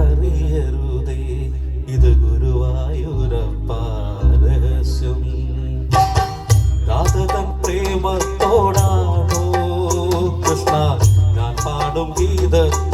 അറിയരുതേ, ഇത് ഗുരുവായൂരപ്പ രഹസ്യം. രാധകൻ പ്രേമത്തോടാണോ കൃഷ്ണ ഞാൻ പാടും ഗീതത്തിൽ